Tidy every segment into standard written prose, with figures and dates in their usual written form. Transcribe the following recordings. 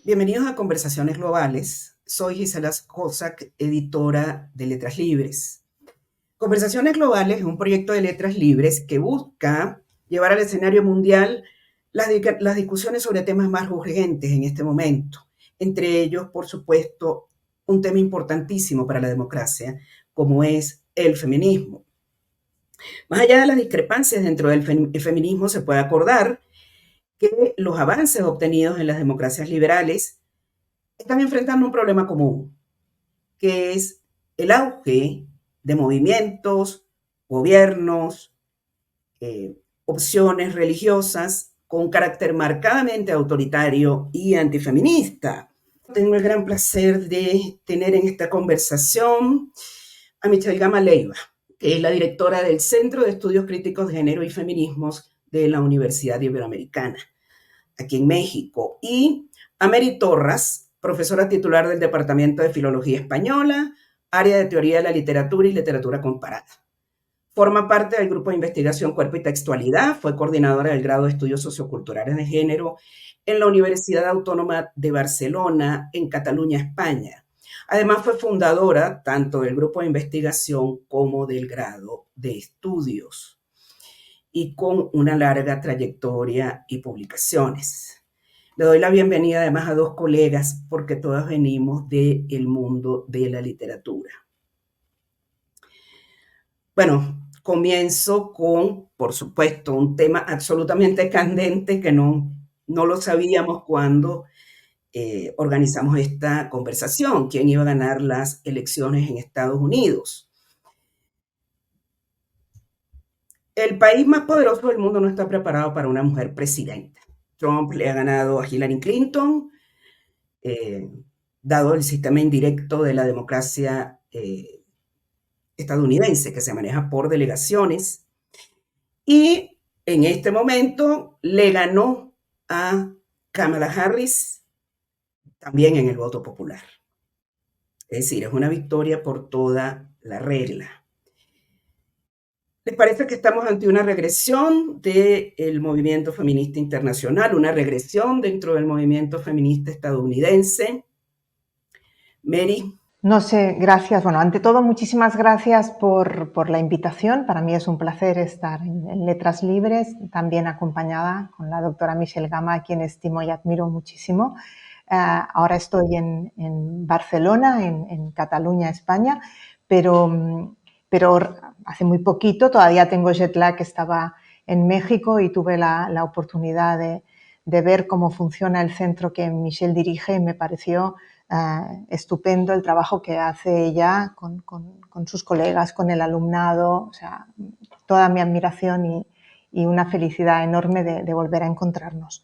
Bienvenidos a Conversaciones Globales. Soy Gisela Cossack, editora de Letras Libres. Conversaciones Globales es un proyecto de letras libres que busca llevar al escenario mundial las discusiones sobre temas más urgentes en este momento. Entre ellos, por supuesto, un tema importantísimo para la democracia, como es el feminismo. Más allá de las discrepancias dentro del feminismo, se puede acordar que los avances obtenidos en las democracias liberales están enfrentando un problema común, que es el auge de movimientos, gobiernos, opciones religiosas con carácter marcadamente autoritario y antifeminista. Tengo el gran placer de tener en esta conversación a Michelle Gama Leiva, que es la directora del Centro de Estudios Críticos de Género y Feminismos de la Universidad Iberoamericana, aquí en México, y a Mary Torras, profesora titular del Departamento de Filología Española, área de Teoría de la Literatura y Literatura Comparada. Forma parte del grupo de investigación Cuerpo y Textualidad, fue coordinadora del grado de Estudios Socioculturales de Género en la Universidad Autónoma de Barcelona, en Cataluña, España. Además, fue fundadora tanto del grupo de investigación como del grado de estudios, y con una larga trayectoria y publicaciones. Le doy la bienvenida además a dos colegas porque todas venimos del mundo de la literatura. Bueno, comienzo con, por supuesto, un tema absolutamente candente que no lo sabíamos cuando organizamos esta conversación, quién iba a ganar las elecciones en Estados Unidos. El país más poderoso del mundo no está preparado para una mujer presidenta. Trump le ha ganado a Hillary Clinton, dado el sistema indirecto de la democracia estadounidense, que se maneja por delegaciones, y en este momento le ganó a Kamala Harris también en el voto popular. Es decir, es una victoria por toda la regla. ¿Les parece que estamos ante una regresión del movimiento feminista internacional, una regresión dentro del movimiento feminista estadounidense? Mary. No sé, gracias. Bueno, ante todo, muchísimas gracias por la invitación. Para mí es un placer estar en Letras Libres, también acompañada con la doctora Michelle Gama, a quien estimo y admiro muchísimo. Ahora estoy en Barcelona, en Cataluña, España, pero hace muy poquito, todavía tengo jet lag, estaba en México y tuve la oportunidad de ver cómo funciona el centro que Michelle dirige y me pareció estupendo el trabajo que hace ella con sus colegas, con el alumnado. O sea, toda mi admiración y una felicidad enorme de volver a encontrarnos.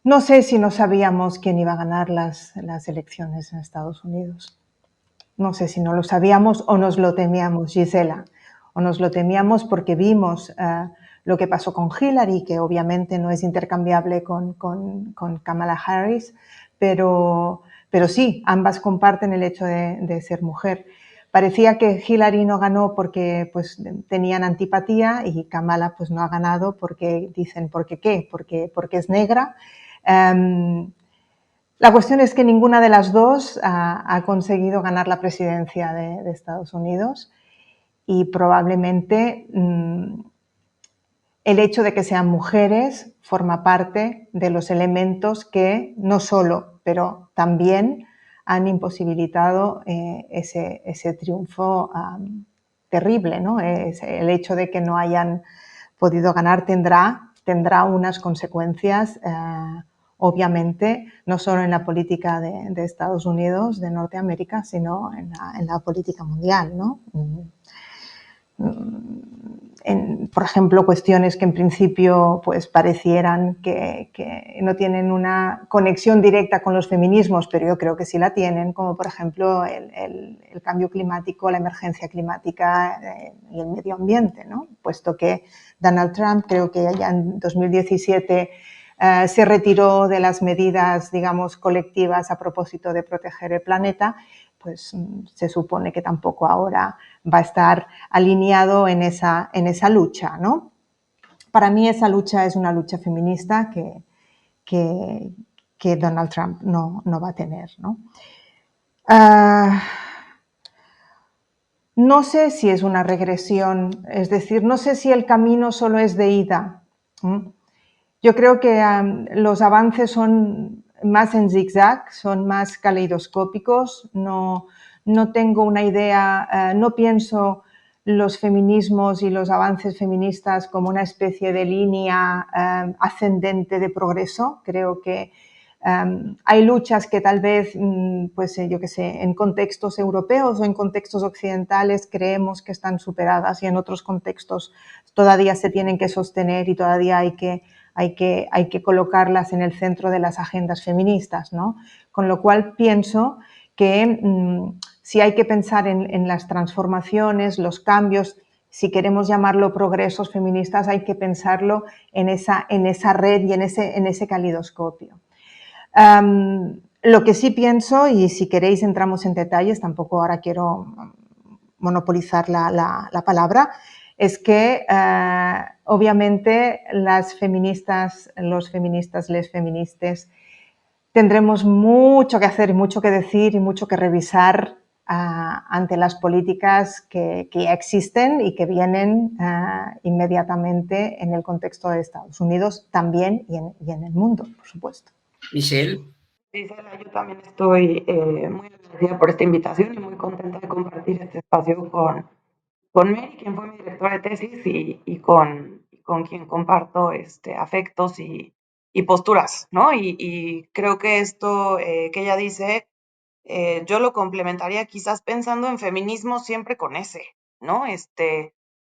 No sé si no sabíamos quién iba a ganar las elecciones en Estados Unidos. No sé si no lo sabíamos o nos lo temíamos, Gisela. O nos lo temíamos porque vimos lo que pasó con Hillary, que obviamente no es intercambiable con Kamala Harris, pero sí, ambas comparten el hecho de ser mujer. Parecía que Hillary no ganó porque pues, tenían antipatía y Kamala pues, no ha ganado porque dicen, ¿por qué qué? Porque es negra. La cuestión es que ninguna de las dos ha conseguido ganar la presidencia de Estados Unidos y probablemente el hecho de que sean mujeres forma parte de los elementos que no solo, pero también han imposibilitado ese triunfo terrible, ¿no? El hecho de que no hayan podido ganar tendrá unas consecuencias obviamente, no solo en la política de Estados Unidos, de Norteamérica, sino en la política mundial, ¿no? Por ejemplo, cuestiones que en principio pues, parecieran que no tienen una conexión directa con los feminismos, pero yo creo que sí la tienen, como por ejemplo el cambio climático, la emergencia climática y el medio ambiente, ¿no? Puesto que Donald Trump, creo que ya en 2017 se retiró de las medidas, digamos, colectivas a propósito de proteger el planeta, pues se supone que tampoco ahora va a estar alineado en esa lucha, ¿no? Para mí esa lucha es una lucha feminista que que Donald Trump no va a tener, ¿no? No sé si es una regresión, es decir, no sé si el camino solo es de ida. Yo creo que los avances son más en zigzag, son más caleidoscópicos, no tengo una idea, no pienso los feminismos y los avances feministas como una especie de línea ascendente de progreso. Creo que hay luchas que tal vez, pues yo qué sé, en contextos europeos o en contextos occidentales creemos que están superadas y en otros contextos todavía se tienen que sostener y todavía hay que colocarlas en el centro de las agendas feministas, ¿no? Con lo cual pienso que si hay que pensar en las transformaciones, los cambios, si queremos llamarlo progresos feministas, hay que pensarlo en esa red y en ese calidoscopio. Lo que sí pienso, y si queréis entramos en detalles, tampoco ahora quiero monopolizar la palabra, es que obviamente las feministas, los feministas, les feministas, tendremos mucho que hacer, mucho que decir y mucho que revisar ante las políticas que ya existen y que vienen inmediatamente en el contexto de Estados Unidos también y en el mundo, por supuesto. Michelle. Gisela, yo también estoy muy agradecida por esta invitación y muy contenta de compartir este espacio con Mary, quien fue mi directora de tesis, y con quien comparto afectos y posturas, ¿no? Y creo que esto que ella dice, yo lo complementaría quizás pensando en feminismo siempre con ese, ¿no?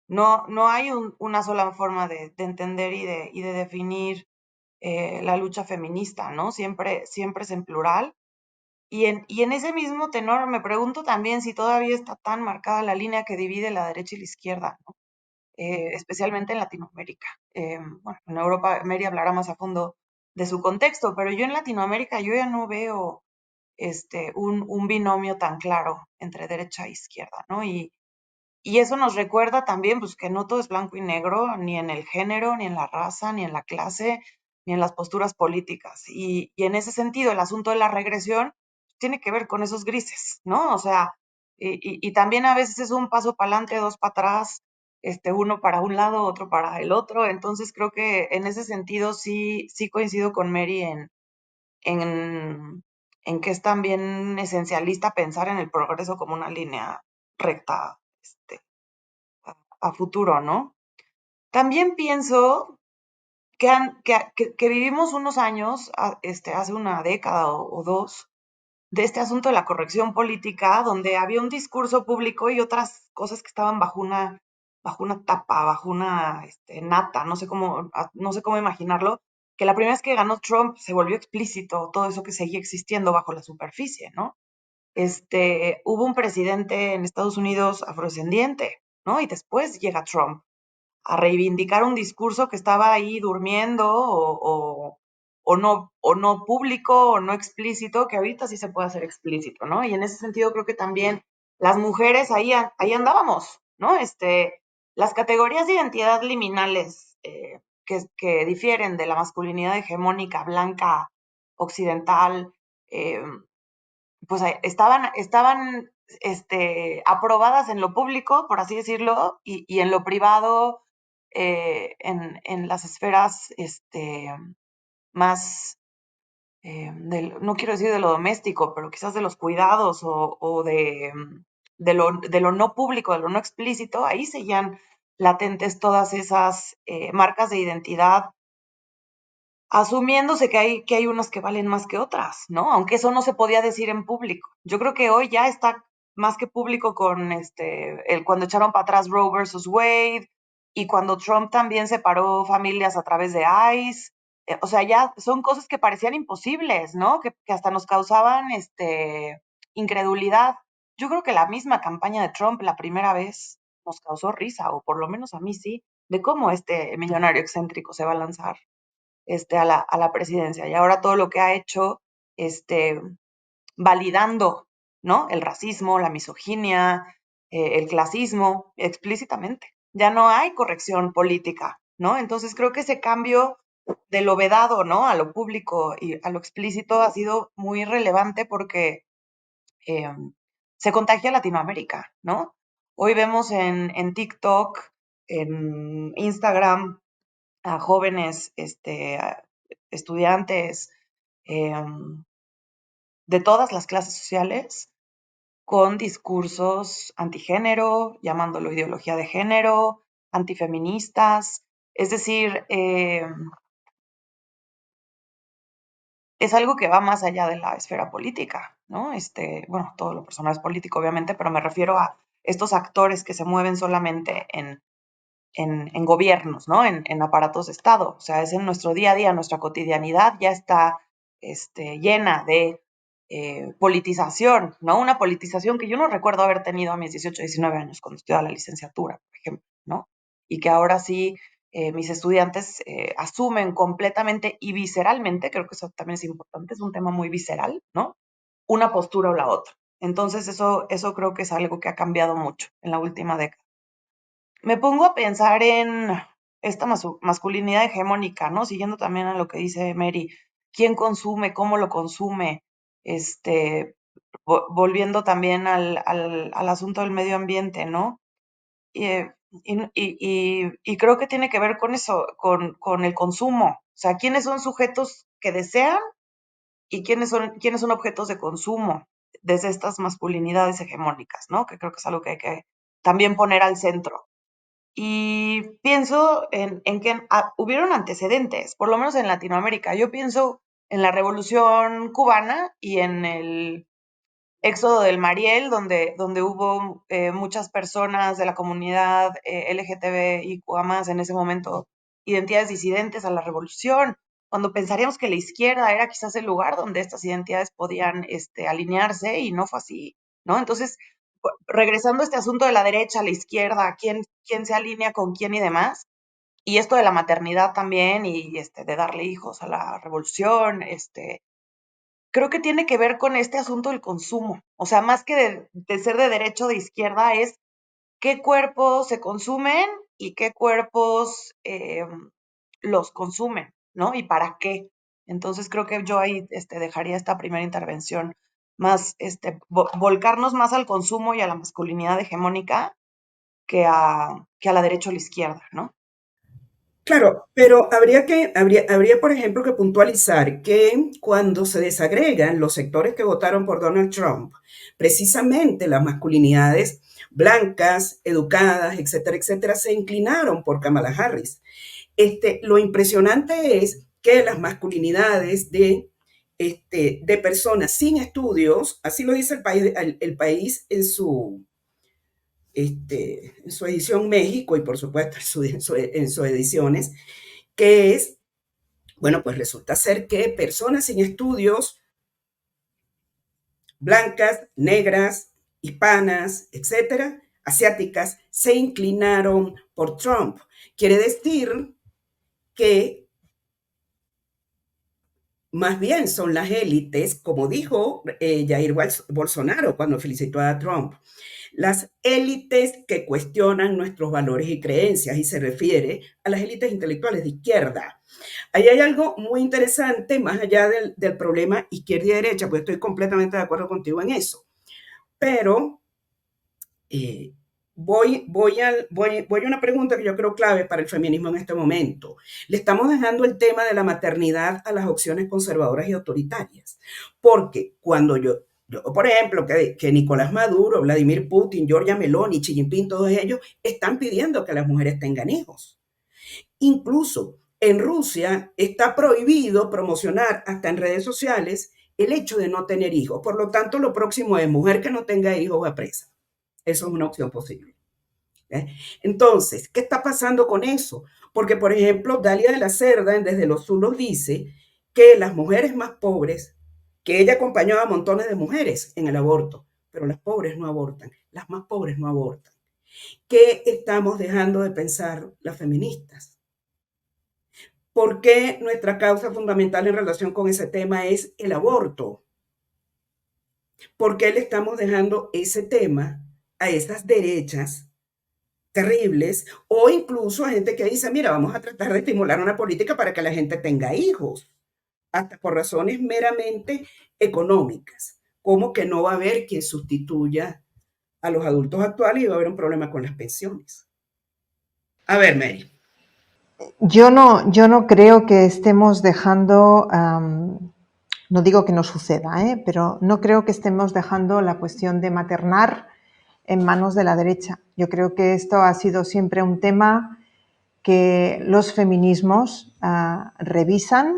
No hay una sola forma de entender y de definir la lucha feminista, ¿no? Siempre es en plural. Y en ese mismo tenor me pregunto también si todavía está tan marcada la línea que divide la derecha y la izquierda, ¿no? Especialmente en Latinoamérica. Bueno, en Europa Mary hablará más a fondo de su contexto, pero yo en Latinoamérica yo ya no veo un binomio tan claro entre derecha e izquierda, ¿no? Y eso nos recuerda también pues, que no todo es blanco y negro, ni en el género, ni en la raza, ni en la clase, ni en las posturas políticas. Y en ese sentido, el asunto de la regresión tiene que ver con esos grises, ¿no? O sea, y también a veces es un paso para adelante, dos para atrás, uno para un lado, otro para el otro. Entonces creo que en ese sentido sí coincido con Mary en, en que es también esencialista pensar en el progreso como una línea recta, a futuro, ¿no? También pienso que vivimos unos años, hace una década o dos, de este asunto de la corrección política, donde había un discurso público y otras cosas que estaban bajo una tapa, bajo una nata, no sé cómo imaginarlo, que la primera vez que ganó Trump se volvió explícito todo eso que seguía existiendo bajo la superficie, ¿no? Hubo un presidente en Estados Unidos afrodescendiente, ¿no? Y después llega Trump a reivindicar un discurso que estaba ahí durmiendo o no público o no explícito, que ahorita sí se puede hacer explícito, ¿no? Y en ese sentido creo que también las mujeres ahí andábamos, ¿no? Las categorías de identidad liminales que difieren de la masculinidad hegemónica blanca occidental, pues estaban aprobadas en lo público, por así decirlo, y en lo privado, en las esferas más, no quiero decir de lo doméstico, pero quizás de los cuidados o de lo no público, de lo no explícito, ahí seguían latentes todas esas marcas de identidad, asumiéndose que hay unas que valen más que otras, ¿no? Aunque eso no se podía decir en público. Yo creo que hoy ya está más que público con cuando echaron para atrás Roe versus Wade y cuando Trump también separó familias a través de ICE. O sea, ya son cosas que parecían imposibles, ¿no? Que hasta nos causaban incredulidad. Yo creo que la misma campaña de Trump la primera vez nos causó risa, o por lo menos a mí sí, de cómo este millonario excéntrico se va a lanzar a la presidencia. Y ahora todo lo que ha hecho, validando, ¿no? El racismo, la misoginia, el clasismo, explícitamente. Ya no hay corrección política, ¿no? Entonces creo que ese cambio de lo vedado, ¿no? A lo público y a lo explícito ha sido muy relevante porque se contagia Latinoamérica, ¿no? Hoy vemos en TikTok, en Instagram, a jóvenes, a estudiantes de todas las clases sociales con discursos antigénero, llamándolo ideología de género, antifeministas. Es decir, es algo que va más allá de la esfera política, ¿no? Bueno, todo lo personal es político, obviamente, pero me refiero a estos actores que se mueven solamente en gobiernos, ¿no? En aparatos de Estado. O sea, es en nuestro día a día, nuestra cotidianidad ya está llena de politización, ¿no? Una politización que yo no recuerdo haber tenido a mis 18, 19 años cuando estudiaba la licenciatura, por ejemplo, ¿no? Y que ahora sí mis estudiantes asumen completamente y visceralmente, creo que eso también es importante, es un tema muy visceral, ¿no? Una postura o la otra. Entonces eso creo que es algo que ha cambiado mucho en la última década. Me pongo a pensar en esta masculinidad hegemónica, ¿no? Siguiendo también a lo que dice Mary, quién consume, cómo lo consume, volviendo también al asunto del medio ambiente, ¿no? Y, y creo que tiene que ver con eso, con el consumo. O sea, quiénes son sujetos que desean y quiénes son objetos de consumo desde estas masculinidades hegemónicas, ¿no? Que creo que es algo que hay que también poner al centro. Y pienso en que hubieron antecedentes, por lo menos en Latinoamérica. Yo pienso en la Revolución Cubana y en el Éxodo del Mariel, donde hubo muchas personas de la comunidad LGTBIQA+, en ese momento, identidades disidentes a la revolución, cuando pensaríamos que la izquierda era quizás el lugar donde estas identidades podían alinearse, y no fue así, ¿no? Entonces, regresando a este asunto de la derecha, la izquierda, quién se alinea con quién y demás, y esto de la maternidad también, y de darle hijos a la revolución, creo que tiene que ver con este asunto del consumo. O sea, más que de ser de derecha o de izquierda, es qué cuerpos se consumen y qué cuerpos los consumen, ¿no? Y para qué. Entonces creo que yo ahí dejaría esta primera intervención más, volcarnos más al consumo y a la masculinidad hegemónica que a la derecha o la izquierda, ¿no? Claro, pero habría, por ejemplo, que puntualizar que cuando se desagregan los sectores que votaron por Donald Trump, precisamente las masculinidades blancas, educadas, etcétera, etcétera, se inclinaron por Kamala Harris. Lo impresionante es que las masculinidades de personas sin estudios, así lo dice el país en su edición México y por supuesto en sus ediciones, que es, bueno, pues resulta ser que personas sin estudios, blancas, negras, hispanas, etcétera, asiáticas, se inclinaron por Trump. Quiere decir que más bien son las élites, como dijo Jair Bolsonaro cuando felicitó a Trump, las élites que cuestionan nuestros valores y creencias, y se refiere a las élites intelectuales de izquierda. Ahí hay algo muy interesante, más allá del problema izquierda y derecha, pues estoy completamente de acuerdo contigo en eso. Pero eh, voy a una pregunta que yo creo clave para el feminismo en este momento. Le estamos dejando el tema de la maternidad a las opciones conservadoras y autoritarias, porque cuando yo por ejemplo, que Nicolás Maduro, Vladimir Putin, Giorgia Meloni, Xi Jinping, todos ellos están pidiendo que las mujeres tengan hijos. Incluso en Rusia está prohibido promocionar hasta en redes sociales el hecho de no tener hijos. Por lo tanto, lo próximo es mujer que no tenga hijos va presa. Eso es una opción posible. ¿Eh? Entonces, ¿qué está pasando con eso? Porque, por ejemplo, Dalia de la Cerda, Desde los Zulos, dice que las mujeres más pobres, que ella acompañó a montones de mujeres en el aborto, pero las pobres no abortan, las más pobres no abortan. ¿Qué estamos dejando de pensar las feministas? ¿Por qué nuestra causa fundamental en relación con ese tema es el aborto? ¿Por qué le estamos dejando ese tema a esas derechas terribles, o incluso gente que dice, mira, vamos a tratar de estimular una política para que la gente tenga hijos, hasta por razones meramente económicas, como que no va a haber quien sustituya a los adultos actuales y va a haber un problema con las pensiones. A ver, Mary. Yo no creo que estemos dejando, no digo que no suceda, pero no creo que estemos dejando la cuestión de maternar en manos de la derecha. Yo creo que esto ha sido siempre un tema que los feminismos revisan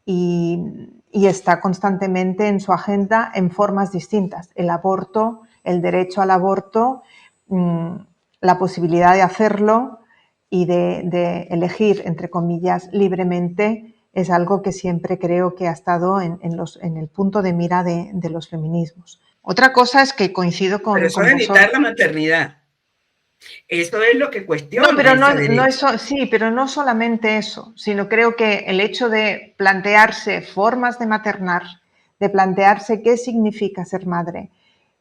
y está constantemente en su agenda en formas distintas. El aborto, el derecho al aborto, la posibilidad de hacerlo y de elegir, entre comillas, libremente, es algo que siempre creo que ha estado en el punto de mira de los feminismos. Otra cosa es que coincido Pero con eso es vosotros. evitar la maternidad. Eso es lo que No, cuestiona pero ese no derecho. eso, sí, pero no solamente eso, sino creo que el hecho de plantearse formas de maternar, de plantearse qué significa ser madre,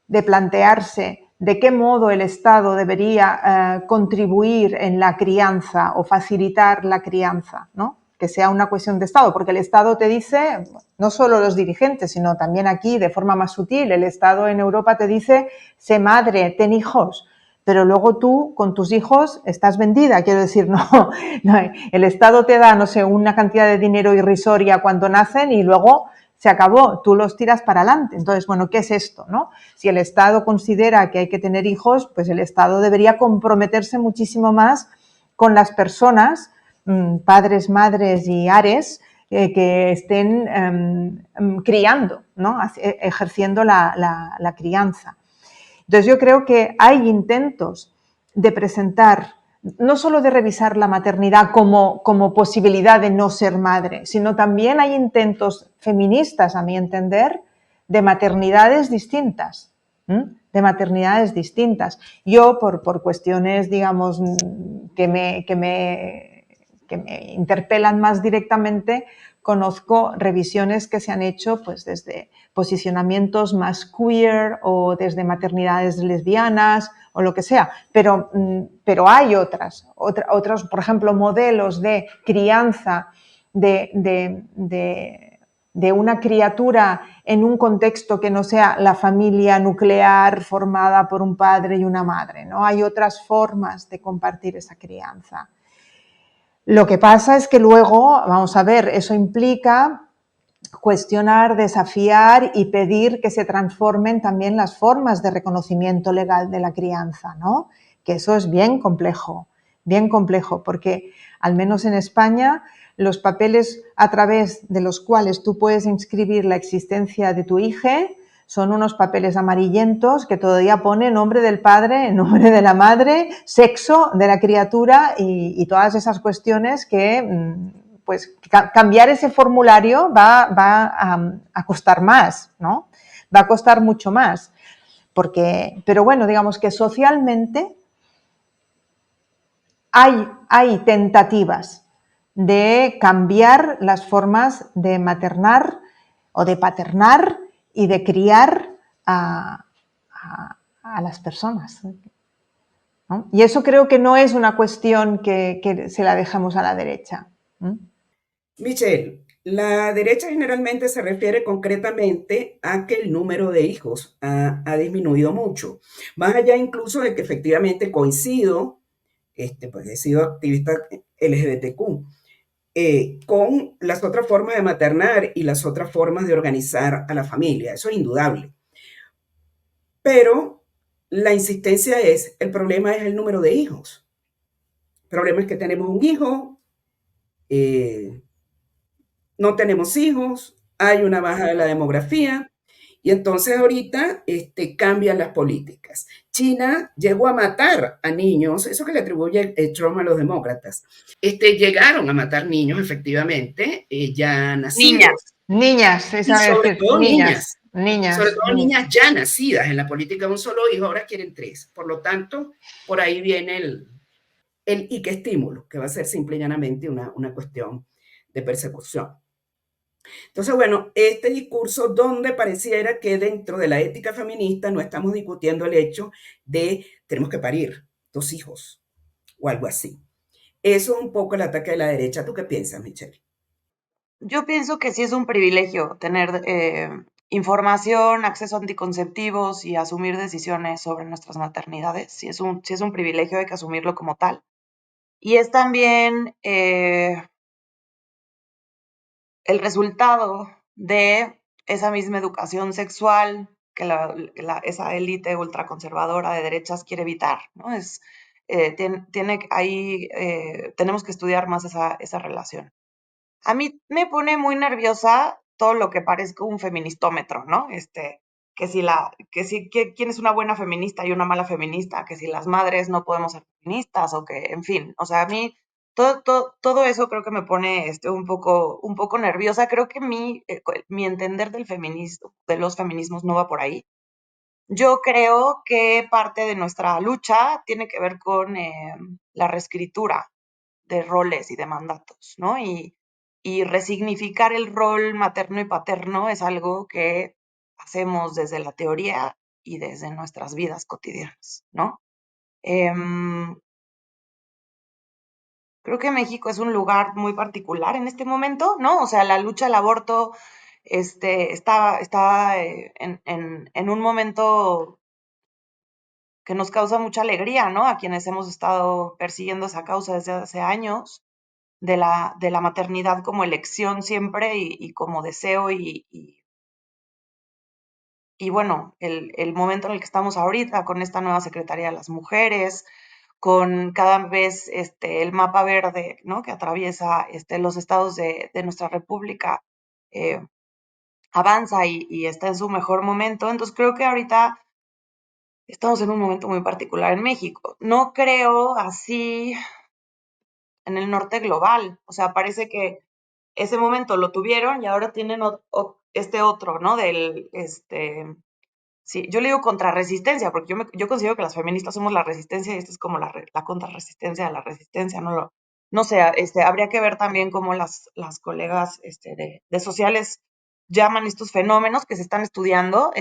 de plantearse de qué modo el Estado debería contribuir en la crianza o facilitar la crianza, ¿no? Que sea una cuestión de Estado, porque el Estado te dice, no solo los dirigentes, sino también aquí de forma más sutil, el Estado en Europa te dice, sé madre, ten hijos, pero luego tú con tus hijos estás vendida, quiero decir, no, el Estado te da, no sé, una cantidad de dinero irrisoria cuando nacen y luego se acabó, tú los tiras para adelante. Entonces, bueno, ¿qué es esto, no? Si el Estado considera que hay que tener hijos, pues el Estado debería comprometerse muchísimo más con las personas, padres, madres y ares, que estén criando, ¿no? Ejerciendo la crianza. Entonces yo creo que hay intentos de presentar, no solo de revisar la maternidad como posibilidad de no ser madre, sino también hay intentos feministas, a mi entender, de maternidades distintas. De maternidades distintas. Yo, por cuestiones, digamos, que me interpelan más directamente, conozco revisiones que se han hecho pues, desde posicionamientos más queer o desde maternidades lesbianas o lo que sea, pero hay otros, por ejemplo, modelos de crianza de una criatura en un contexto que no sea la familia nuclear formada por un padre y una madre, ¿no? Hay otras formas de compartir esa crianza. Lo que pasa es que luego, vamos a ver, eso implica cuestionar, desafiar y pedir que se transformen también las formas de reconocimiento legal de la crianza, ¿no? Que eso es bien complejo, porque al menos en España los papeles a través de los cuales tú puedes inscribir la existencia de tu hijo son unos papeles amarillentos que todavía pone nombre del padre, nombre de la madre, sexo de la criatura y todas esas cuestiones que pues cambiar ese formulario va a costar más, ¿no? Va a costar mucho más. Pero bueno, digamos que socialmente hay tentativas de cambiar las formas de maternar o de paternar y de criar a las personas, ¿no? Y eso creo que no es una cuestión que se la dejamos a la derecha. Michelle, la derecha generalmente se refiere concretamente a que el número de hijos ha disminuido mucho, más allá incluso de que efectivamente coincido, pues he sido activista LGBTQ, con las otras formas de maternar y las otras formas de organizar a la familia, eso es indudable. Pero la insistencia es, el problema es el número de hijos. El problema es que tenemos un hijo, no tenemos hijos, hay una baja de la demografía, y entonces ahorita cambian las políticas. China llegó a matar a niños, eso que le atribuye Trump a los demócratas. Llegaron a matar niños, efectivamente, ya nacidos. Niñas, Y esa sobre decir, todo niñas. Sobre niñas. todo niñas ya nacidas. En la política de un solo hijo, ahora quieren 3. Por lo tanto, por ahí viene el y qué estímulo, que va a ser simple y llanamente una cuestión de persecución. Entonces, bueno, este discurso donde pareciera que dentro de la ética feminista no estamos discutiendo el hecho de tenemos que parir, tus hijos o algo así. Eso es un poco el ataque de la derecha. ¿Tú qué piensas, Michelle? Yo pienso que sí es un privilegio tener información, acceso a anticonceptivos y asumir decisiones sobre nuestras maternidades. Sí es un privilegio, hay que asumirlo como tal. Y es también el resultado de esa misma educación sexual que esa élite ultraconservadora de derechas quiere evitar, ¿no? Tenemos que estudiar más esa relación. A mí me pone muy nerviosa todo lo que parezca un feministómetro, ¿no? Quién es una buena feminista y una mala feminista, que si las madres no podemos ser feministas o que, en fin, o sea, a mí todo eso creo que me pone un poco nerviosa. Creo que mi entender del feminismo, de los feminismos no va por ahí. Yo creo que parte de nuestra lucha tiene que ver con la reescritura de roles y de mandatos, ¿no? Y resignificar el rol materno y paterno es algo que hacemos desde la teoría y desde nuestras vidas cotidianas, ¿no? Creo que México es un lugar muy particular en este momento, ¿no? O sea, la lucha al aborto está en un momento que nos causa mucha alegría, ¿no? A quienes hemos estado persiguiendo esa causa desde hace años. De la maternidad como elección siempre y como deseo y bueno, el momento en el que estamos ahorita con esta nueva Secretaría de las Mujeres, con cada vez el mapa verde, ¿no? Que atraviesa los estados de nuestra república, eh, avanza y está en su mejor momento. Entonces creo que ahorita estamos en un momento muy particular en México. No creo así en el norte global. O sea, parece que ese momento lo tuvieron y ahora tienen este otro, ¿no? Sí, yo le digo contrarresistencia, porque yo considero que las feministas somos la resistencia y esta es como la contrarresistencia de la resistencia, no sé, habría que ver también cómo las colegas de sociales llaman estos fenómenos que se están estudiando,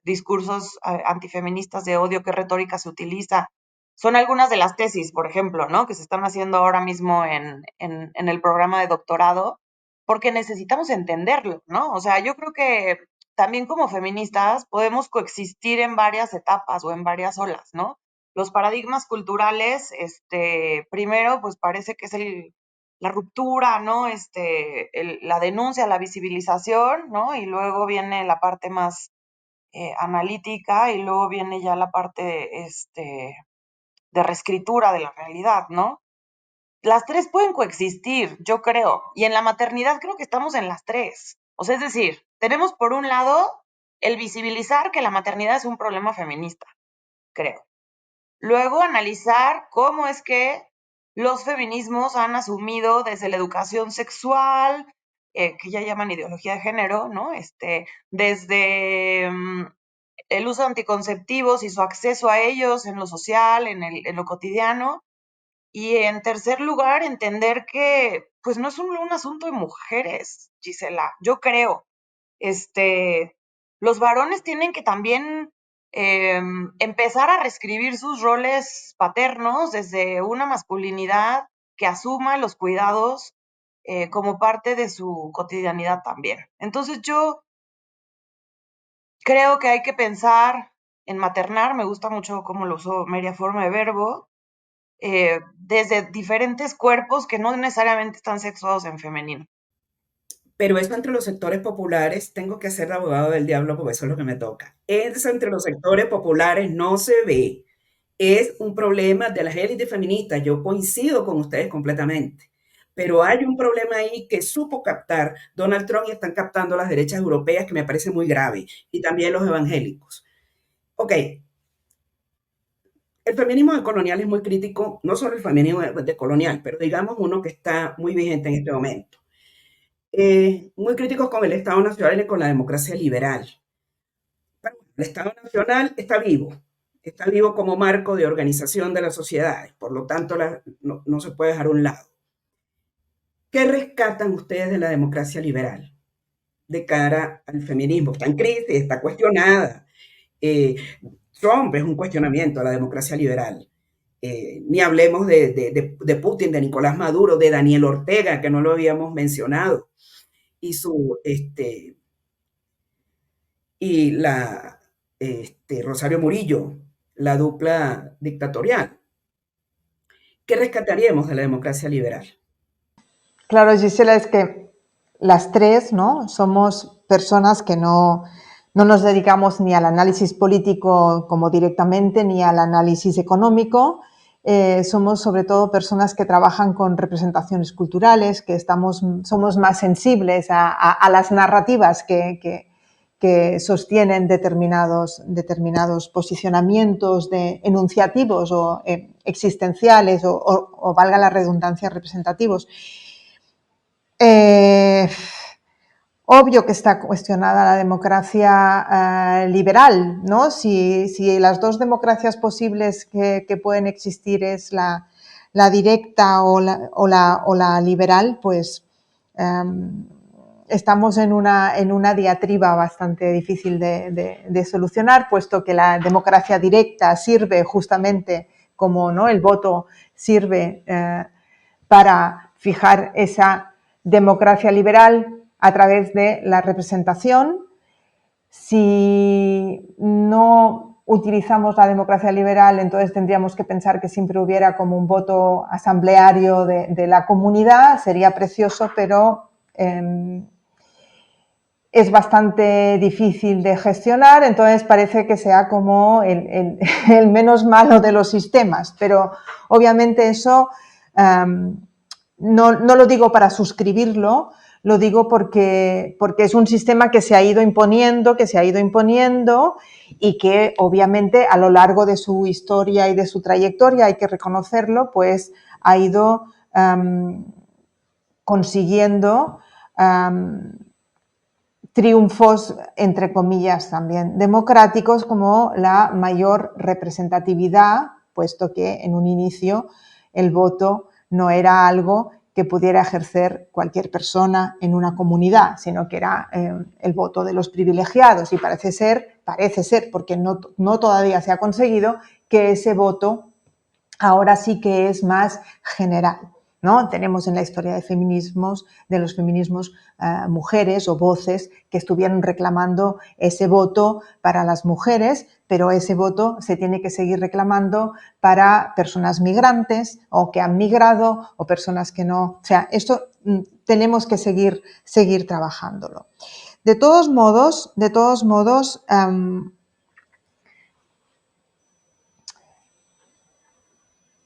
discursos antifeministas de odio, qué retórica se utiliza. Son algunas de las tesis, por ejemplo, ¿no? Que se están haciendo ahora mismo en el programa de doctorado, porque necesitamos entenderlo, ¿no? O sea, yo creo que también como feministas podemos coexistir en varias etapas o en varias olas, ¿no? Los paradigmas culturales, primero, pues parece que es la ruptura, ¿no? La denuncia, la visibilización, ¿no? Y luego viene la parte más analítica y luego viene ya la parte, de reescritura de la realidad, ¿no? Las tres pueden coexistir, yo creo. Y en la maternidad creo que estamos en las tres. O sea, es decir, tenemos por un lado el visibilizar que la maternidad es un problema feminista, creo. Luego analizar cómo es que los feminismos han asumido desde la educación sexual, que ya llaman ideología de género, ¿no? Desde el uso de anticonceptivos y su acceso a ellos en lo social, en lo cotidiano, y en tercer lugar, entender que pues no es un asunto de mujeres, Gisela, yo creo. Los varones tienen que también empezar a reescribir sus roles paternos desde una masculinidad que asuma los cuidados como parte de su cotidianidad también. Entonces yo creo que hay que pensar en maternar, me gusta mucho cómo lo usó media forma de verbo, desde diferentes cuerpos que no necesariamente están sexuados en femenino. Pero eso entre los sectores populares, tengo que ser abogado del diablo porque eso es lo que me toca. Eso entre los sectores populares no se ve. Es un problema de las élites feministas. Yo coincido con ustedes completamente. Pero hay un problema ahí que supo captar Donald Trump y están captando las derechas europeas que me parece muy grave y también los evangélicos. Ok, el feminismo decolonial es muy crítico, no solo el feminismo decolonial, pero digamos uno que está muy vigente en este momento. Muy críticos con el Estado Nacional y con la democracia liberal. Pero el Estado Nacional está vivo como marco de organización de las sociedades, por lo tanto no se puede dejar a un lado. ¿Qué rescatan ustedes de la democracia liberal de cara al feminismo? Está en crisis, está cuestionada. Eh, Trump es un cuestionamiento a la democracia liberal. Ni hablemos de Putin, de Nicolás Maduro, de Daniel Ortega, que no lo habíamos mencionado, y Rosario Murillo, la dupla dictatorial. ¿Qué rescataríamos de la democracia liberal? Claro, Gisela, es que las tres, ¿no?, somos personas que no nos dedicamos ni al análisis político como directamente, ni al análisis económico. Somos sobre todo personas que trabajan con representaciones culturales, que somos más sensibles a las narrativas que sostienen determinados posicionamientos enunciativos o existenciales o valga la redundancia, representativos. Obvio que está cuestionada la democracia liberal, ¿no? Si las dos democracias posibles que pueden existir es la directa o la liberal, pues estamos en una diatriba bastante difícil de solucionar, puesto que la democracia directa sirve justamente como, ¿no?, el voto sirve para fijar esa democracia liberal a través de la representación. Si no utilizamos la democracia liberal, entonces tendríamos que pensar que siempre hubiera como un voto asambleario de la comunidad. Sería precioso, pero es bastante difícil de gestionar, entonces parece que sea como el menos malo de los sistemas, pero obviamente eso no lo digo para suscribirlo, lo digo porque es un sistema que se ha ido imponiendo y que obviamente a lo largo de su historia y de su trayectoria, hay que reconocerlo, pues ha ido consiguiendo triunfos, entre comillas, también democráticos, como la mayor representatividad, puesto que en un inicio el voto no era algo que pudiera ejercer cualquier persona en una comunidad, sino que era el voto de los privilegiados, y parece ser, porque no todavía se ha conseguido, que ese voto ahora sí que es más general, ¿no? Tenemos en la historia de los feminismos, mujeres o voces que estuvieron reclamando ese voto para las mujeres, pero ese voto se tiene que seguir reclamando para personas migrantes o que han migrado o personas que no. O sea, esto tenemos que seguir trabajándolo. De todos modos,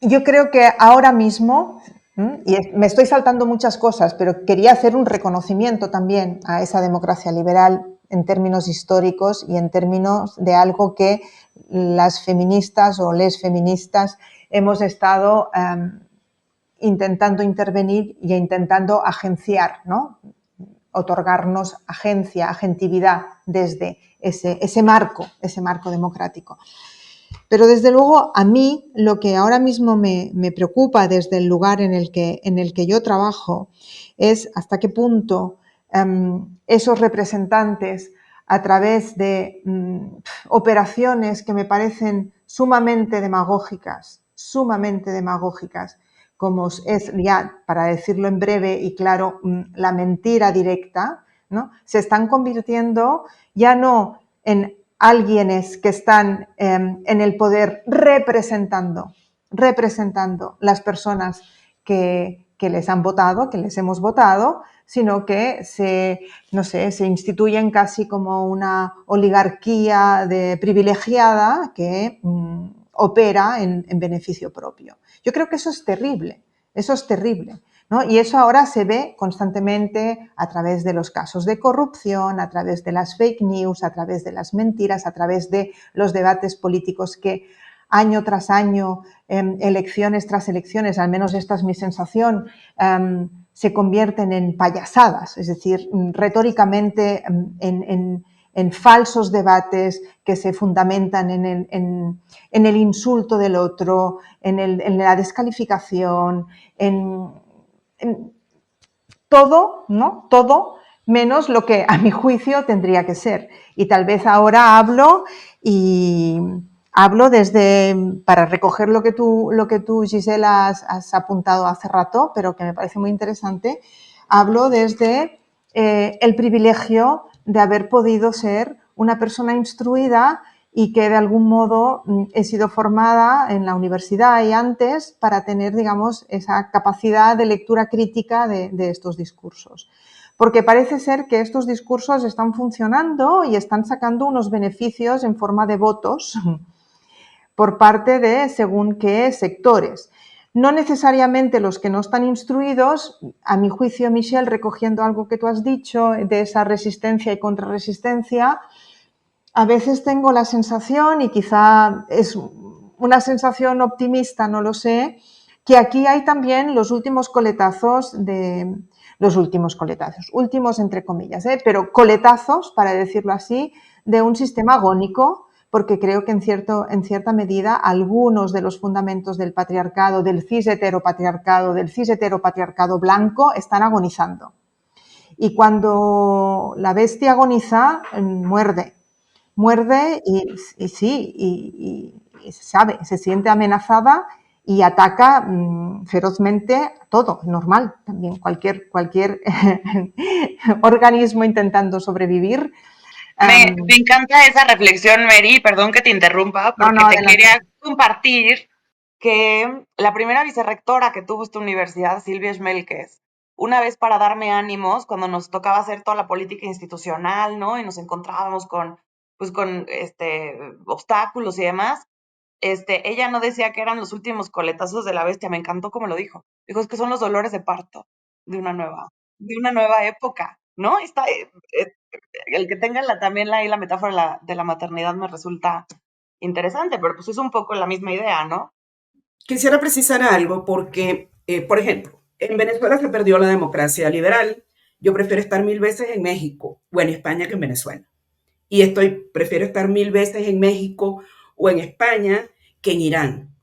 yo creo que ahora mismo, y me estoy saltando muchas cosas, pero quería hacer un reconocimiento también a esa democracia liberal en términos históricos y en términos de algo que las feministas o les feministas hemos estado intentando intervenir y intentando agenciar, ¿no?, otorgarnos agentividad desde ese marco democrático. Pero desde luego a mí lo que ahora mismo me preocupa desde el lugar en el que yo trabajo es hasta qué punto esos representantes, a través de operaciones que me parecen sumamente demagógicas, como es ya, para decirlo en breve y claro, la mentira directa, ¿no?, se están convirtiendo ya no en alguienes que están en el poder representando las personas que les han votado, que les hemos votado, sino que se instituyen casi como una oligarquía privilegiada que opera en beneficio propio. Yo creo que eso es terrible, ¿no? Y eso ahora se ve constantemente a través de los casos de corrupción, a través de las fake news, a través de las mentiras, a través de los debates políticos que año tras año, elecciones tras elecciones, al menos esta es mi sensación, se convierten en payasadas, es decir, retóricamente en falsos debates que se fundamentan en el insulto del otro, en la descalificación, en todo, ¿no?, todo menos lo que a mi juicio tendría que ser. Y tal vez ahora hablo y Hablo desde, para recoger lo que tú Gisela, has apuntado hace rato, pero que me parece muy interesante, hablo desde el privilegio de haber podido ser una persona instruida y que de algún modo he sido formada en la universidad y antes para tener, digamos, esa capacidad de lectura crítica de estos discursos. Porque parece ser que estos discursos están funcionando y están sacando unos beneficios en forma de votos por parte de según qué sectores. No necesariamente los que no están instruidos, a mi juicio, Michelle, recogiendo algo que tú has dicho de esa resistencia y contrarresistencia, a veces tengo la sensación, y quizá es una sensación optimista, no lo sé, que aquí hay también los últimos coletazos últimos entre comillas, pero coletazos, para decirlo así, de un sistema agónico, porque creo que en cierta medida algunos de los fundamentos del patriarcado, del cis heteropatriarcado blanco, están agonizando. Y cuando la bestia agoniza, muerde y sí, y sabe, se siente amenazada y ataca ferozmente todo, normal, también cualquier organismo intentando sobrevivir. Me encanta esa reflexión, Mary, perdón que te interrumpa, No, porque no, te adelante. quería compartir que la primera vicerrectora que tuvo esta universidad, Silvia Schmelkes, una vez para darme ánimos, cuando nos tocaba hacer toda la política institucional, ¿no? Y nos encontrábamos pues con obstáculos y demás, ella no decía que eran los últimos coletazos de la bestia, me encantó como lo dijo. Dijo, es que son los dolores de parto de de una nueva época, ¿no? El que tenga también ahí la metáfora de la maternidad me resulta interesante, pero pues es un poco la misma idea, ¿no? Quisiera precisar algo porque, por ejemplo, en Venezuela se perdió la democracia liberal. Yo prefiero estar 1000 veces en México o en España que en Venezuela. Y prefiero estar 1000 veces en México o en España que en Irán.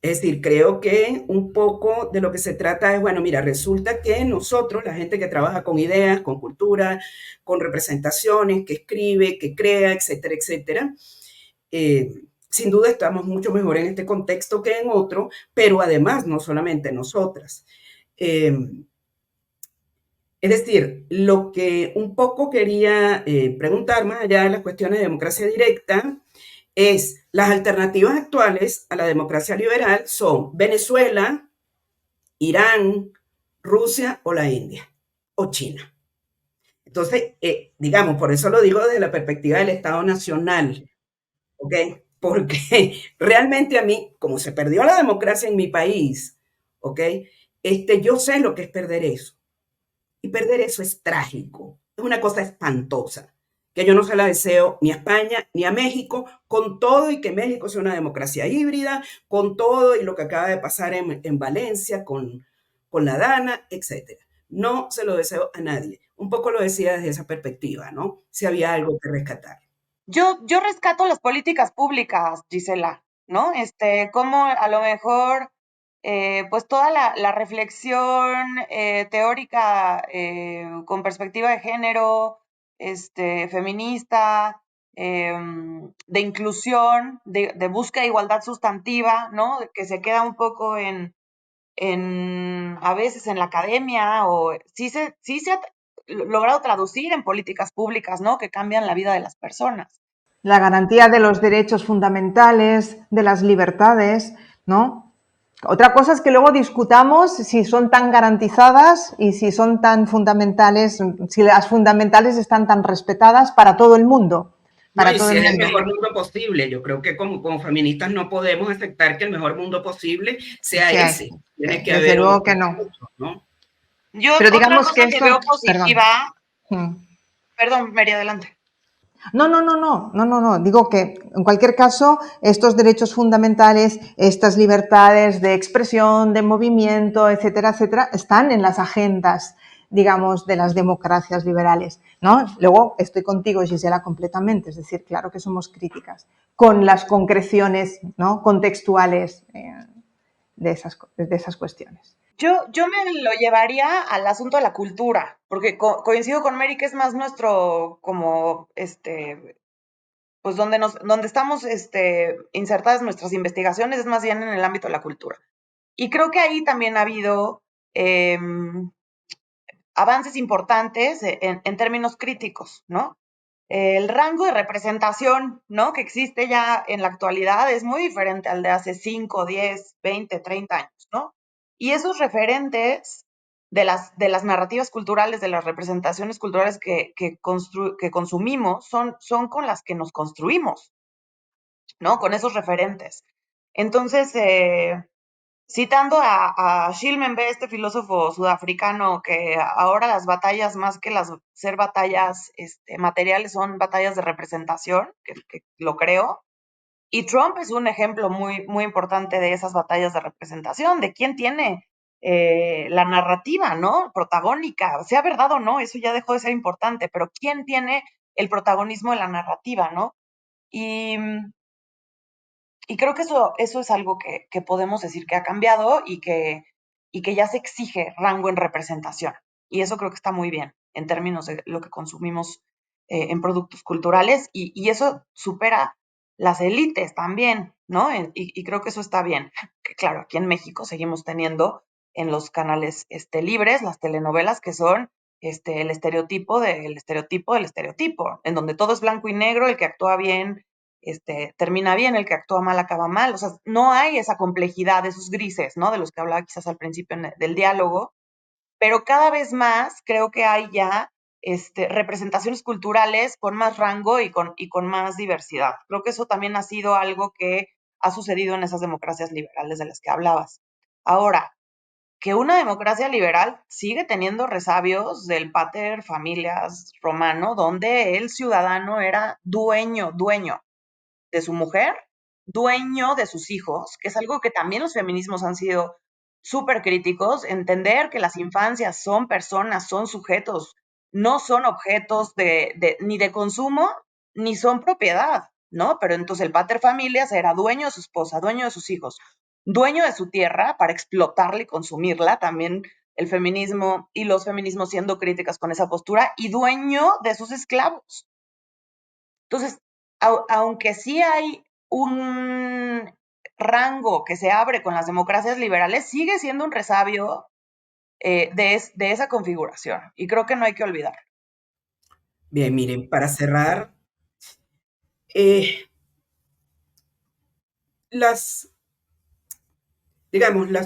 Es decir, creo que un poco de lo que se trata es, bueno, mira, resulta que nosotros, la gente que trabaja con ideas, con cultura, con representaciones, que escribe, que crea, etcétera, etcétera, eh, sin duda estamos mucho mejor en este contexto que en otro, pero además no solamente nosotras. Eh, es decir, lo que un poco quería preguntar, más allá de las cuestiones de democracia directa, es las alternativas actuales a la democracia liberal son Venezuela, Irán, Rusia o la India o China. Entonces, digamos, por eso lo digo desde la perspectiva del Estado Nacional, ¿ok? Porque realmente a mí, como se perdió la democracia en mi país, ¿ok? Yo sé lo que es perder eso. Y perder eso es trágico, es una cosa espantosa, que yo no se la deseo ni a España ni a México, con todo y que México sea una democracia híbrida, con todo y lo que acaba de pasar en Valencia con la Dana, etc. No se lo deseo a nadie. Un poco lo decía desde esa perspectiva, ¿no? Si había algo que rescatar. Yo rescato las políticas públicas, Gisela, ¿no? Como a lo mejor, pues toda la reflexión teórica con perspectiva de género, feminista, de inclusión, de búsqueda de igualdad sustantiva, ¿no? Que se queda un poco a veces en la academia o sí se ha logrado traducir en políticas públicas, ¿no? Que cambian la vida de las personas. La garantía de los derechos fundamentales, de las libertades, ¿no? Otra cosa es que luego discutamos si son tan garantizadas y si son tan fundamentales, si las fundamentales están tan respetadas para todo el mundo. No, Para y todo si el es el mundo. mejor mundo posible, yo creo que como feministas no podemos aceptar que el mejor mundo posible sea Sí, ese. Tiene que desde haber luego que no. otro, ¿no? Yo, Pero otra digamos que cosa que esto, veo perdón. positiva, perdón, Mary, adelante. No. Digo que en cualquier caso estos derechos fundamentales, estas libertades de expresión, de movimiento, etcétera, etcétera, están en las agendas, digamos, de las democracias liberales, ¿no? Luego estoy contigo, Gisela, completamente, es decir, claro que somos críticas con las concreciones, ¿no? Contextuales de esas cuestiones. Yo me lo llevaría al asunto de la cultura, porque coincido con Mary que es más nuestro, como, pues donde estamos insertadas nuestras investigaciones es más bien en el ámbito de la cultura. Y creo que ahí también ha habido avances importantes en términos críticos, ¿no? El rango de representación, ¿no?, que existe ya en la actualidad es muy diferente al de hace 5, 10, 20, 30 años, ¿no? Y esos referentes de las narrativas culturales, de las representaciones culturales que consumimos, son con las que nos construimos, ¿no? Con esos referentes. Entonces, citando a Shilmenbe, este filósofo sudafricano, que ahora las batallas, más que ser batallas materiales, son batallas de representación, que lo creo. Y Trump es un ejemplo muy, muy importante de esas batallas de representación, de quién tiene la narrativa, ¿no?, protagónica, sea verdad o no, eso ya dejó de ser importante, pero quién tiene el protagonismo de la narrativa, ¿no? Y creo que eso es algo que podemos decir que ha cambiado y que ya se exige rango en representación. Y eso creo que está muy bien en términos de lo que consumimos en productos culturales, y eso supera las élites también, ¿no? Y creo que eso está bien. Que claro, aquí en México seguimos teniendo en los canales libres las telenovelas que son el estereotipo del estereotipo del estereotipo, en donde todo es blanco y negro, el que actúa bien termina bien, el que actúa mal acaba mal. O sea, no hay esa complejidad, esos grises, ¿no?, de los que hablaba quizás al principio del diálogo, pero cada vez más creo que hay ya representaciones culturales con más rango y con más diversidad. Creo que eso también ha sido algo que ha sucedido en esas democracias liberales de las que hablabas. Ahora, que una democracia liberal sigue teniendo resabios del pater familias romano, donde el ciudadano era dueño de su mujer, dueño de sus hijos, que es algo que también los feminismos han sido súper críticos, entender que las infancias son personas, son sujetos, no son objetos ni de consumo, ni son propiedad, ¿no? Pero entonces el pater familias era dueño de su esposa, dueño de sus hijos, dueño de su tierra para explotarla y consumirla, también el feminismo y los feminismos siendo críticas con esa postura, y dueño de sus esclavos. Entonces, aunque sí hay un rango que se abre con las democracias liberales, sigue siendo un resabio de esa configuración, y creo que no hay que olvidar. Bien, miren, para cerrar, eh, las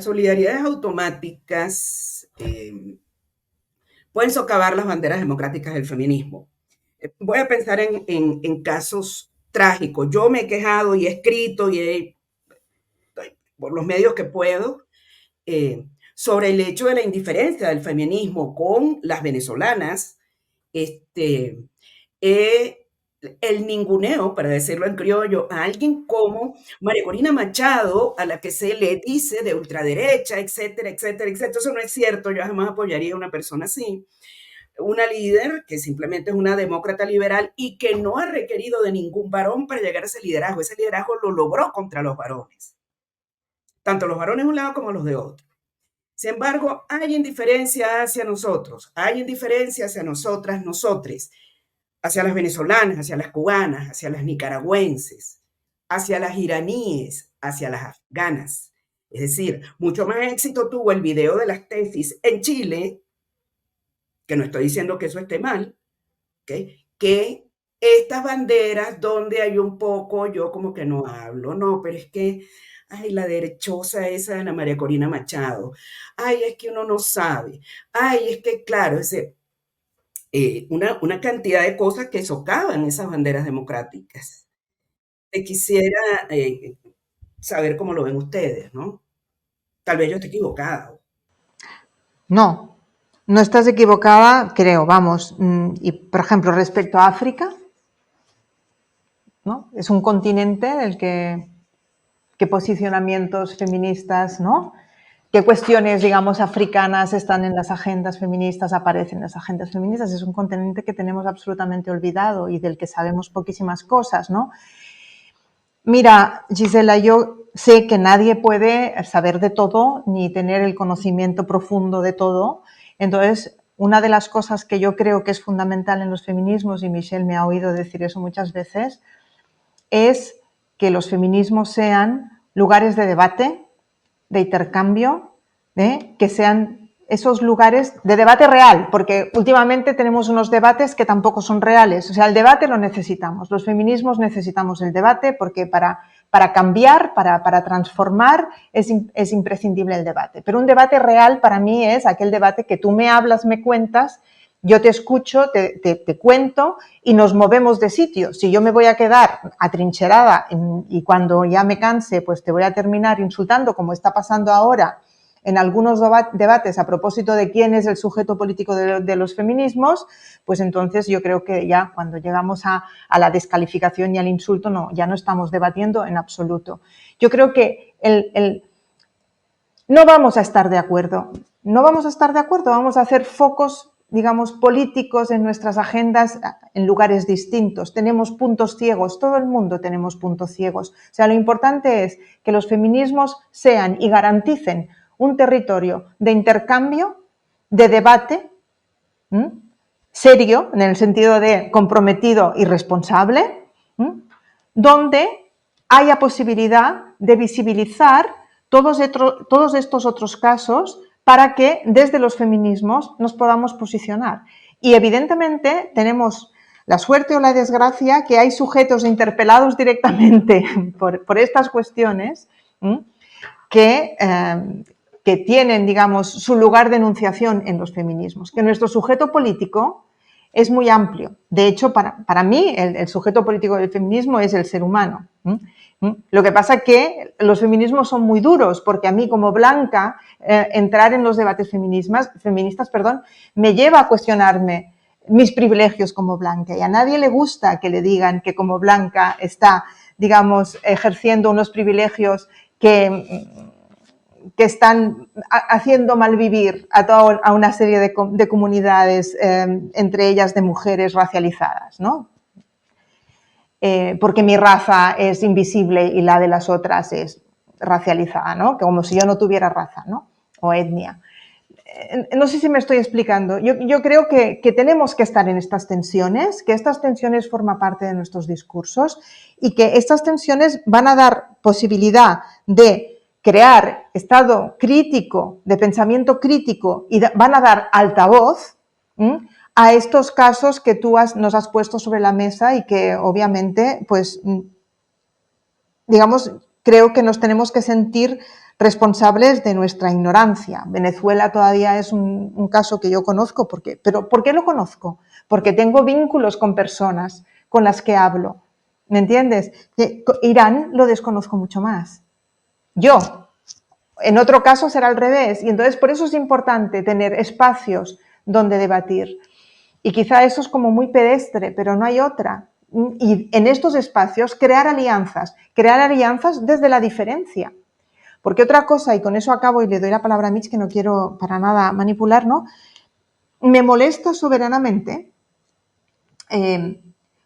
solidaridades automáticas pueden socavar las banderas democráticas del feminismo. Voy a pensar en casos trágicos. Yo me he quejado y he escrito por los medios que puedo sobre el hecho de la indiferencia del feminismo con las venezolanas, este, el ninguneo, para decirlo en criollo, a alguien como María Corina Machado, a la que se le dice de ultraderecha, etcétera, etcétera, etcétera. Eso no es cierto, yo jamás apoyaría a una persona así. Una líder que simplemente es una demócrata liberal y que no ha requerido de ningún varón para llegar a ese liderazgo. Ese liderazgo lo logró contra los varones, tanto los varones de un lado como los de otro. Sin embargo, hay indiferencia hacia nosotros, hay indiferencia hacia nosotras, nosotres, hacia las venezolanas, hacia las cubanas, hacia las nicaragüenses, hacia las iraníes, hacia las afganas. Es decir, mucho más éxito tuvo el video de las tesis en Chile, que no estoy diciendo que eso esté mal, ¿okay?, que estas banderas donde hay un poco, yo como que no hablo, no, pero es que, ay, la derechosa esa de Ana María Corina Machado, ay, es que uno no sabe, ay, es que, claro, una cantidad de cosas que socavan esas banderas democráticas. Te quisiera saber cómo lo ven ustedes, ¿no? Tal vez yo esté equivocada. No, no estás equivocada, creo, vamos. Y, por ejemplo, respecto a África, ¿no?, es un continente del qué posicionamientos feministas, ¿no?, qué cuestiones, digamos, africanas están en las agendas feministas, aparecen en las agendas feministas. Es un continente que tenemos absolutamente olvidado y del que sabemos poquísimas cosas, ¿no? Mira, Gisela, yo sé que nadie puede saber de todo ni tener el conocimiento profundo de todo. Entonces, una de las cosas que yo creo que es fundamental en los feminismos, y Michelle me ha oído decir eso muchas veces, es que los feminismos sean lugares de debate, de intercambio, que sean esos lugares de debate real, porque últimamente tenemos unos debates que tampoco son reales. O sea, el debate lo necesitamos. Los feminismos necesitamos el debate porque para cambiar, para transformar, es imprescindible el debate. Pero un debate real para mí es aquel debate que tú me hablas, me cuentas, yo te escucho, te cuento y nos movemos de sitio. Si yo me voy a quedar atrincherada y cuando ya me canse, pues te voy a terminar insultando, como está pasando ahora en algunos debates a propósito de quién es el sujeto político de los feminismos, pues entonces yo creo que ya cuando llegamos a la descalificación y al insulto, no, ya no estamos debatiendo en absoluto. Yo creo que no vamos a estar de acuerdo, vamos a hacer focos, digamos, políticos en nuestras agendas en lugares distintos. Tenemos puntos ciegos, todo el mundo tenemos puntos ciegos. O sea, lo importante es que los feminismos sean y garanticen un territorio de intercambio, de debate, serio, en el sentido de comprometido y responsable, donde haya posibilidad de visibilizar todos estos otros casos para que desde los feminismos nos podamos posicionar. Y evidentemente tenemos la suerte o la desgracia que hay sujetos interpelados directamente por estas cuestiones que tienen, digamos, su lugar de enunciación en los feminismos, que nuestro sujeto político es muy amplio. De hecho, para mí, el sujeto político del feminismo es el ser humano. Lo que pasa es que los feminismos son muy duros, porque a mí, como blanca, entrar en los debates feministas, me lleva a cuestionarme mis privilegios como blanca. Y a nadie le gusta que le digan que como blanca está, digamos, ejerciendo unos privilegios que están haciendo malvivir a una serie de comunidades, entre ellas de mujeres racializadas, ¿no? Porque mi raza es invisible y la de las otras es racializada, ¿no? Como si yo no tuviera raza, ¿no? O etnia. No sé si me estoy explicando. Yo creo que tenemos que estar en estas tensiones, que estas tensiones forman parte de nuestros discursos y que estas tensiones van a dar posibilidad de crear estado crítico, de pensamiento crítico y van a dar altavoz a estos casos que tú nos has puesto sobre la mesa y que obviamente, pues, digamos, creo que nos tenemos que sentir responsables de nuestra ignorancia. Venezuela todavía es un caso que yo conozco, pero ¿por qué lo conozco? Porque tengo vínculos con personas con las que hablo, ¿me entiendes? Irán lo desconozco mucho más. Yo, en otro caso será al revés, y entonces por eso es importante tener espacios donde debatir. Y quizá eso es como muy pedestre, pero no hay otra. Y en estos espacios crear alianzas desde la diferencia. Porque otra cosa, y con eso acabo y le doy la palabra a Mitch, que no quiero para nada manipular, ¿no? Me molesta soberanamente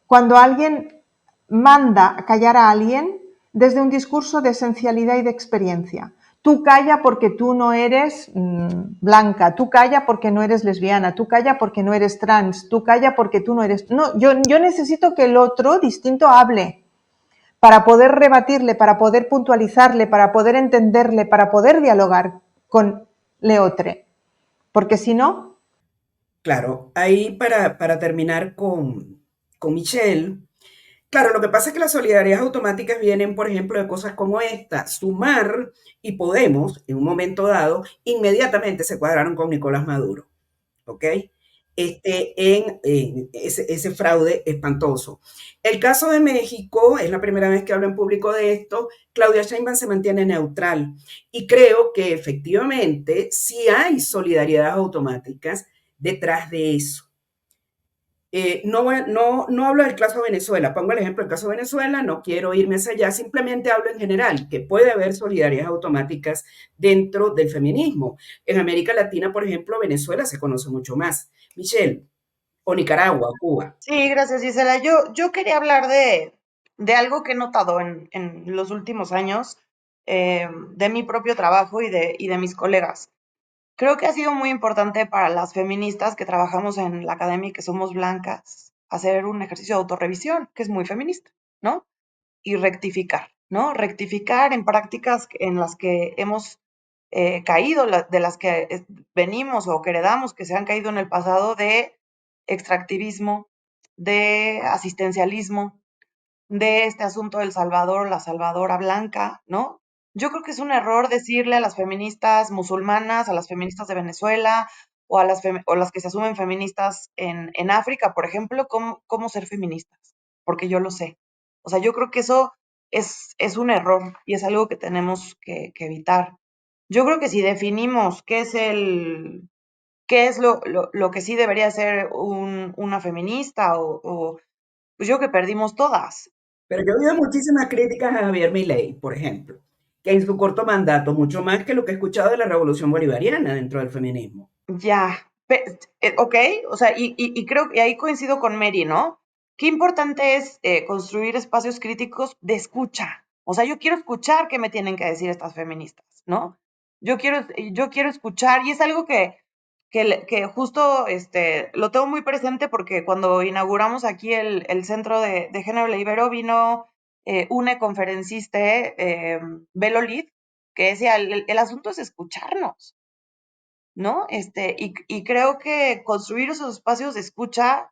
cuando alguien manda a callar a alguien desde un discurso de esencialidad y de experiencia. Tú calla porque tú no eres blanca, tú calla porque no eres lesbiana, tú calla porque no eres trans, tú calla porque tú no eres... No, yo necesito que el otro distinto hable para poder rebatirle, para poder puntualizarle, para poder entenderle, para poder dialogar con leotre. Porque si no... Claro, ahí para terminar con Michelle, claro, lo que pasa es que las solidaridades automáticas vienen, por ejemplo, de cosas como esta. Sumar y Podemos, en un momento dado, inmediatamente se cuadraron con Nicolás Maduro, ¿ok? En ese fraude espantoso. El caso de México, es la primera vez que hablo en público de esto, Claudia Sheinbaum se mantiene neutral y creo que efectivamente sí hay solidaridades automáticas detrás de eso. No hablo del caso de Venezuela, pongo el ejemplo del caso de Venezuela, no quiero irme hacia allá, simplemente hablo en general, que puede haber solidaridades automáticas dentro del feminismo. En América Latina, por ejemplo, Venezuela se conoce mucho más. Michelle, o Nicaragua, o Cuba. Sí, gracias, Gisela. Yo quería hablar de algo que he notado en los últimos años, de mi propio trabajo y de mis colegas. Creo que ha sido muy importante para las feministas que trabajamos en la academia y que somos blancas hacer un ejercicio de autorrevisión, que es muy feminista, ¿no? y rectificar, ¿no? Rectificar en prácticas en las que hemos caído, de las que venimos o que heredamos que se han caído en el pasado de extractivismo, de asistencialismo, de este asunto del Salvador, la Salvadora Blanca, ¿no? Yo creo que es un error decirle a las feministas musulmanas, a las feministas de Venezuela o a o las que se asumen feministas en África, por ejemplo, cómo ser feministas, porque yo lo sé. O sea, yo creo que eso es un error y es algo que tenemos que evitar. Yo creo que si definimos qué es lo que sí debería ser una feminista pues yo creo que perdimos todas. Pero yo he oído muchísimas críticas a Javier Milei, por ejemplo, que en su corto mandato, mucho más que lo que he escuchado de la revolución bolivariana dentro del feminismo. Ya, ok, o sea, y creo que ahí coincido con Mary, ¿no? Qué importante es construir espacios críticos de escucha. O sea, yo quiero escuchar qué me tienen que decir estas feministas, ¿no? Yo quiero escuchar, y es algo que justo lo tengo muy presente porque cuando inauguramos aquí el Centro de Género Ibero vino una conferencista, Belo Lid, que decía, el asunto es escucharnos. ¿No? Y creo que construir esos espacios de escucha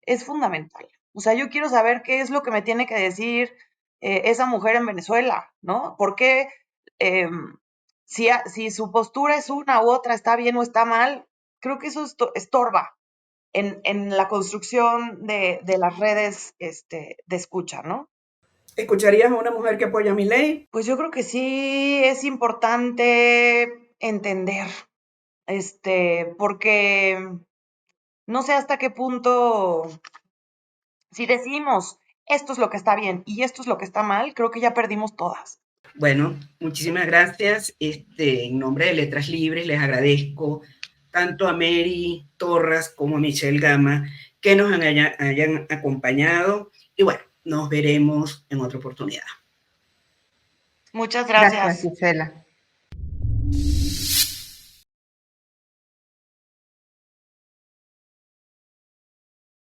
es fundamental. O sea, yo quiero saber qué es lo que me tiene que decir esa mujer en Venezuela, ¿no? Porque si su postura es una u otra, está bien o está mal, creo que eso estorba en la construcción de las redes de escucha, ¿no? ¿Escucharías a una mujer que apoya a Milei? Pues yo creo que sí es importante entender, porque no sé hasta qué punto, si decimos esto es lo que está bien y esto es lo que está mal, creo que ya perdimos todas. Bueno, muchísimas gracias. En nombre de Letras Libres les agradezco tanto a Mary Torras como a Michelle Gama que nos hayan acompañado y bueno, nos veremos en otra oportunidad. Muchas Gracias, gracias. Gisela.